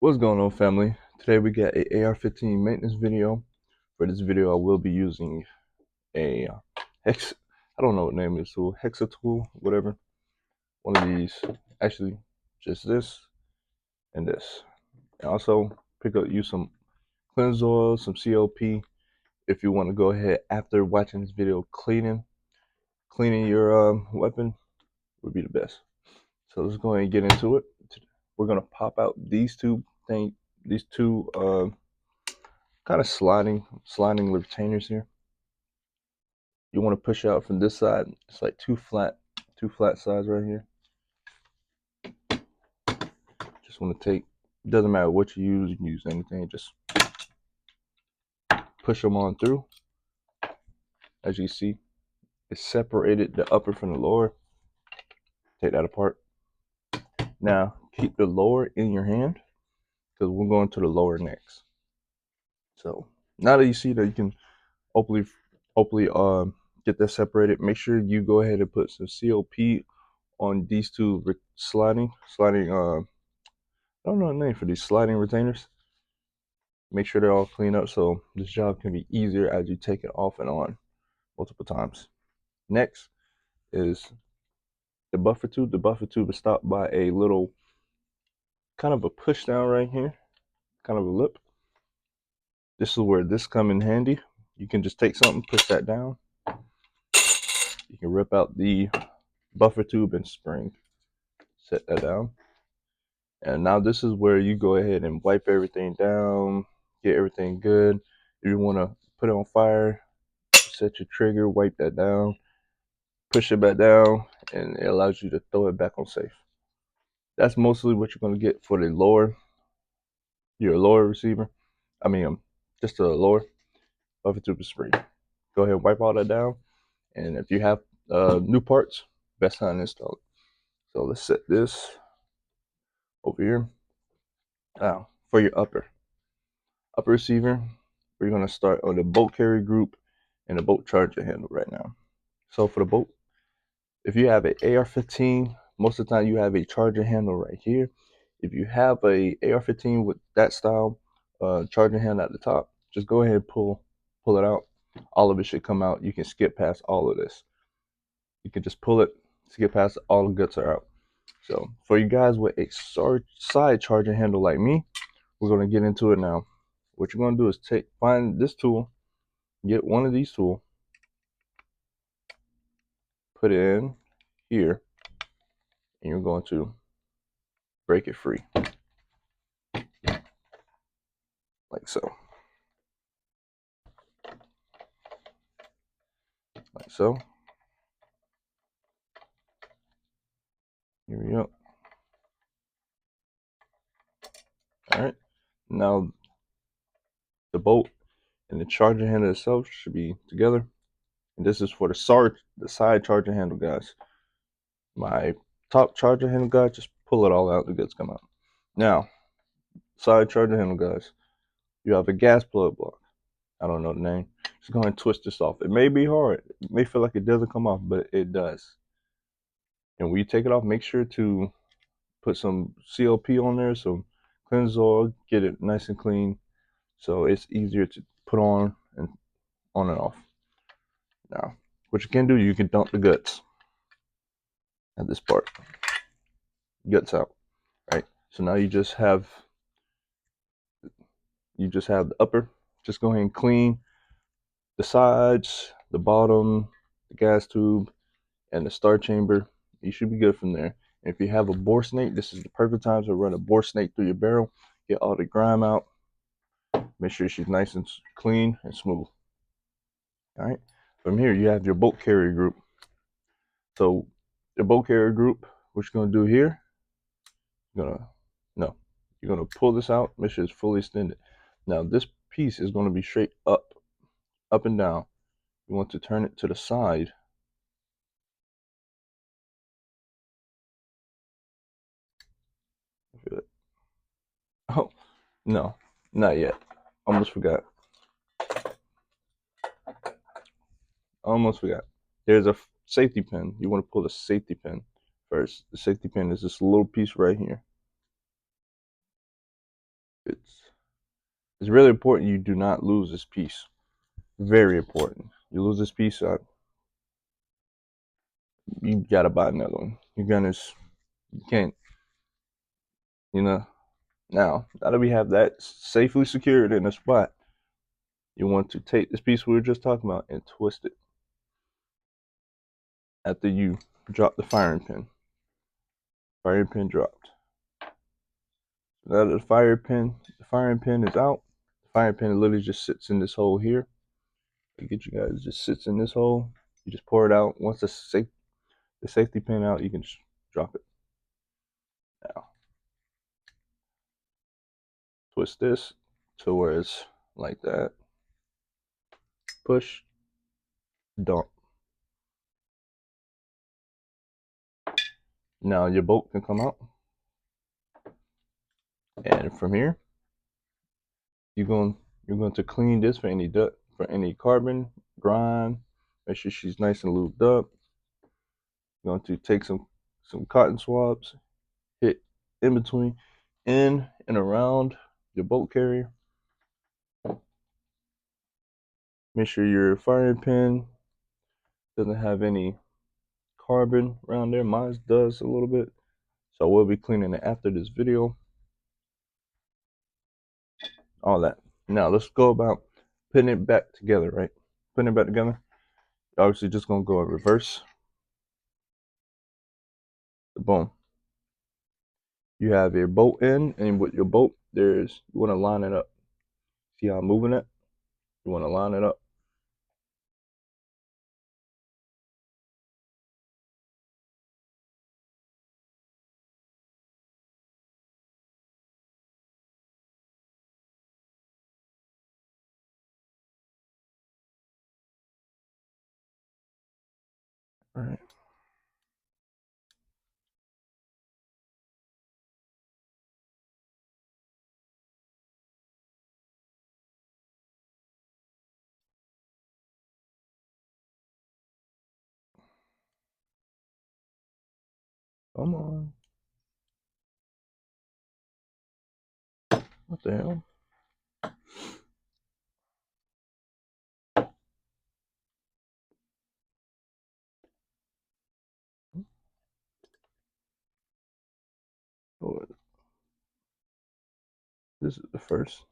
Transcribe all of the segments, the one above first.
What's going on, family? Today we got a AR-15 maintenance video. For this video I will be using a hex, I don't know what name this tool, hexa tool, whatever. One of these, actually just this and this. And also use some cleanse oil, some COP if you want to go ahead after watching this video. Cleaning your weapon would be the best. So let's go ahead and get into it. We're gonna pop out these two kind of sliding retainers here. You want to push out from this side. It's like two flat sides right here. Just want to take, doesn't matter what you can use anything, just push them on through. As you see, it's separated the upper from the lower. Take that apart. Now keep the lower in your hand because we're going to the lower next. So now that you see that you can hopefully get that separated, make sure you go ahead and put some COP on these two sliding I don't know the name for these sliding retainers. Make sure they're all cleaned up so this job can be easier as you take it off and on multiple times. Next is the buffer tube. The buffer tube is stopped by a little kind of a push down right here, kind of a lip. This is where this come in handy. You can just take something, push that down. You can rip out the buffer tube and spring. Set that down. And now this is where you go ahead and wipe everything down, get everything good. If you want to put it on fire, set your trigger, wipe that down, push it back down, and it allows you to throw it back on safe. That's mostly what you're going to get for the your lower receiver. Just the lower buffer tube spring. Go ahead and wipe all that down. And if you have new parts, best time to install it. So let's set this over here. Now, for your upper receiver, we're going to start on the bolt carry group and the bolt charger handle right now. So for the bolt, if you have an AR-15, most of the time you have a charger handle right here. If you have a AR-15 with that style charger handle at the top, just go ahead and pull it out. All of it should come out. You can skip past all of this. You can just pull it, skip past, all the guts are out. So for you guys with a side charger handle like me, we're going to get into it now. What you're going to do is find this tool, get one of these tools, put it in here, and you're going to break it free, like so. Like so. Here we go. All right. Now the bolt and the charger handle itself should be together. And this is for the side charger handle, guys. My top charger handle, guys, just pull it all out. The guts come out. Now, side charger handle, guys. You have a gas plug block. I don't know the name. Just go ahead and twist this off. It may be hard. It may feel like it doesn't come off, but it does. And when you take it off, make sure to put some COP on there, some cleanse oil, get it nice and clean, so it's easier to put on and off. Now, what you can do, you can dump the guts at this part. Guts out, right? So now you just have the upper. Just go ahead and clean the sides, the bottom, the gas tube, and the star chamber. You should be good from there. And if you have a bore snake, this is the perfect time to run a bore snake through your barrel. Get all the grime out. Make sure she's nice and clean and smooth. All right. From here, you have your bolt carrier group. So the bolt carrier group, what you're gonna do here, you're gonna pull this out. Make sure it's fully extended. Now this piece is gonna be straight up and down. You want to turn it to the side. Oh no, not yet. Almost forgot. There's a safety pin. You want to pull the safety pin first. The safety pin is this little piece right here. it's really important you do not lose this piece. Very important. You lose this piece, you gotta buy another one. You can't, you know. Now that we have that safely secured in a spot, you want to take this piece we were just talking about and twist it after you drop the firing pin. Firing pin dropped. Now that the firing pin is out, the firing pin literally just sits in this hole here. I get you guys, it just sits in this hole. You just pour it out. Once the safety pin out, you can just drop it. Now, twist this to where it's like that. Push, dump. Now your bolt can come out. And from here, you're going to clean this for any carbon, grime. Make sure she's nice and lubed up. You're going to take some cotton swabs, hit in between, in and around your bolt carrier. Make sure your firing pin doesn't have any carbon around there. Mine does a little bit, so we'll be cleaning it after this video. All that. Now let's go about putting it back together, right? Putting it back together. Obviously, just gonna go in reverse. Boom. You have your bolt in, and with your bolt, you want to line it up. See how I'm moving it? You want to line it up. All right. Come on. What the hell? Oh, this is the first.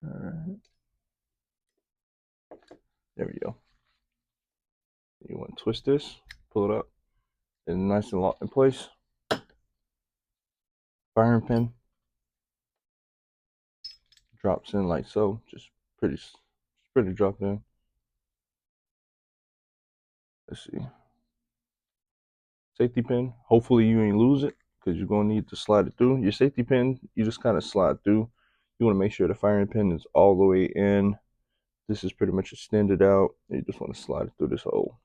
All right. There we go. You want to twist this, pull it up, and nice and locked in place. Firing pin drops in like so. Just pretty dropped in. Let's see. Safety pin. Hopefully you ain't lose it because you're gonna need to slide it through. Your safety pin, you just kind of slide through. You want to make sure the firing pin is all the way in. This is pretty much extended out. You just want to slide it through this hole.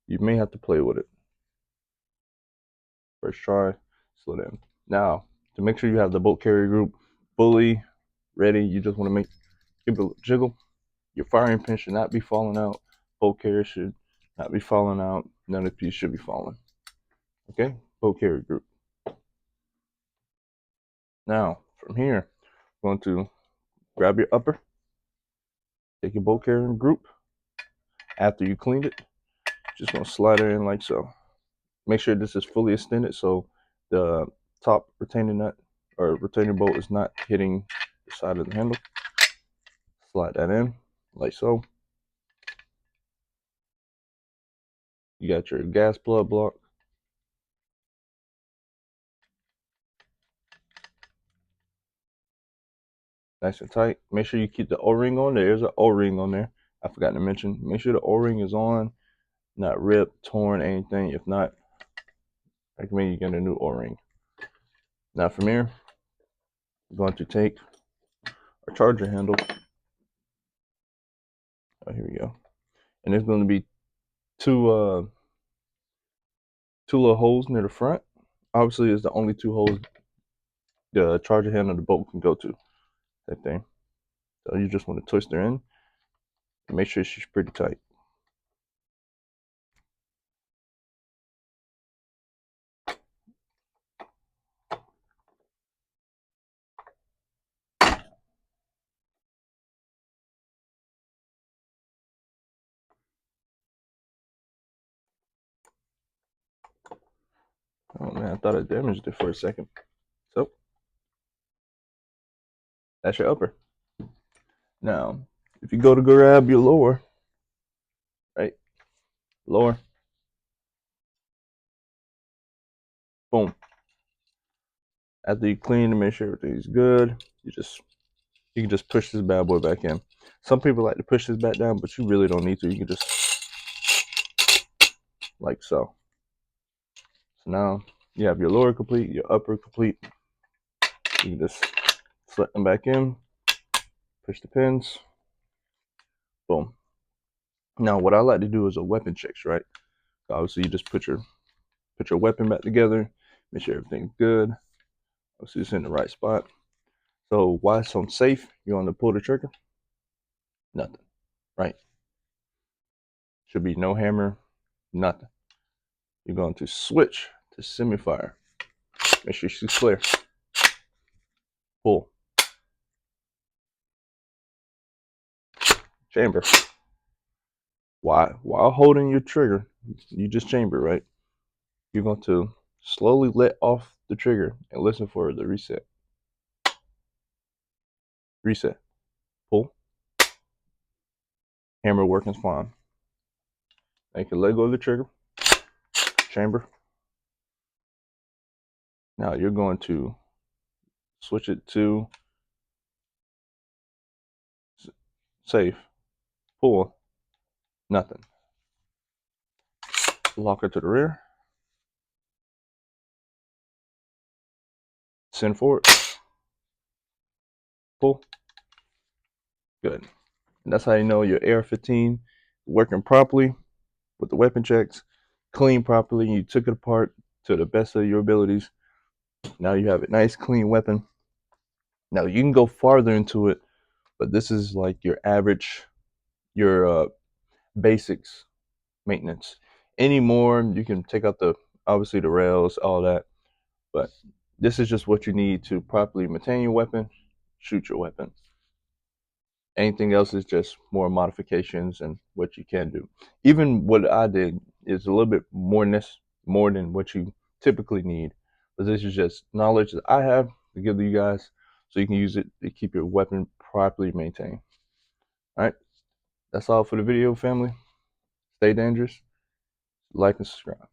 You may have to play with it. First try, slow down. Now, to make sure you have the bolt carrier group fully ready, you just want to give it a little jiggle. Your firing pin should not be falling out. Bolt carrier should not be falling out. None of the pieces should be falling. Okay, bolt carrier group. Now, from here, I'm going to grab your upper, take your bolt carrier group. After you cleaned it, just going to slide it in like so. Make sure this is fully extended so the top retaining nut or retaining bolt is not hitting the side of the handle. Slide that in like so. You got your gas plug block. Nice and tight. Make sure you keep the O-ring on. There's an O-ring on there. I forgot to mention. Make sure the O-ring is on, not ripped, torn, anything. If not, I recommend you get a new O-ring. Now from here, I'm going to take our charger handle. Oh, here we go. And there's going to be two little holes near the front. Obviously, it's the only two holes the charger handle of the bolt can go to. That thing. So you just want to twist her in and make sure she's pretty tight. Oh man, I thought I damaged it for a second. So that's your upper. Now, if you go to grab your lower, right? Lower, boom. After you clean to make sure everything's good, you can just push this bad boy back in. Some people like to push this back down, but you really don't need to. You can just like so. So now you have your lower complete, your upper complete. You can just slip them back in, push the pins, boom. Now what I like to do is a weapon checks, right? Obviously you just put your weapon back together, make sure everything's good. Obviously it's in the right spot. So while it's on safe, you want to pull the trigger? Nothing, right? Should be no hammer, nothing. You're going to switch to semi-fire. Make sure she's clear. Pull. Chamber. While holding your trigger, you just chamber, right? You're going to slowly let off the trigger and listen for the reset. Reset. Pull. Hammer working fine. Now you can let go of the trigger. Chamber. Now you're going to switch it to safe. Pull. Nothing. Lock her to the rear. Send forward. Pull. Good. And that's how you know your ar15 working properly with the weapon checks, clean properly. You took it apart to the best of your abilities. Now you have a nice clean weapon. Now you can go farther into it, but this is like your average, your basics maintenance. Any more, you can take out the obviously the rails, all that, but this is just what you need to properly maintain your weapon, shoot your weapon. Anything else is just more modifications and what you can do. Even what I did is a little bit more than what you typically need. But this is just knowledge that I have to give to you guys so you can use it to keep your weapon properly maintained. All right, that's all for the video, family. Stay dangerous, like and subscribe.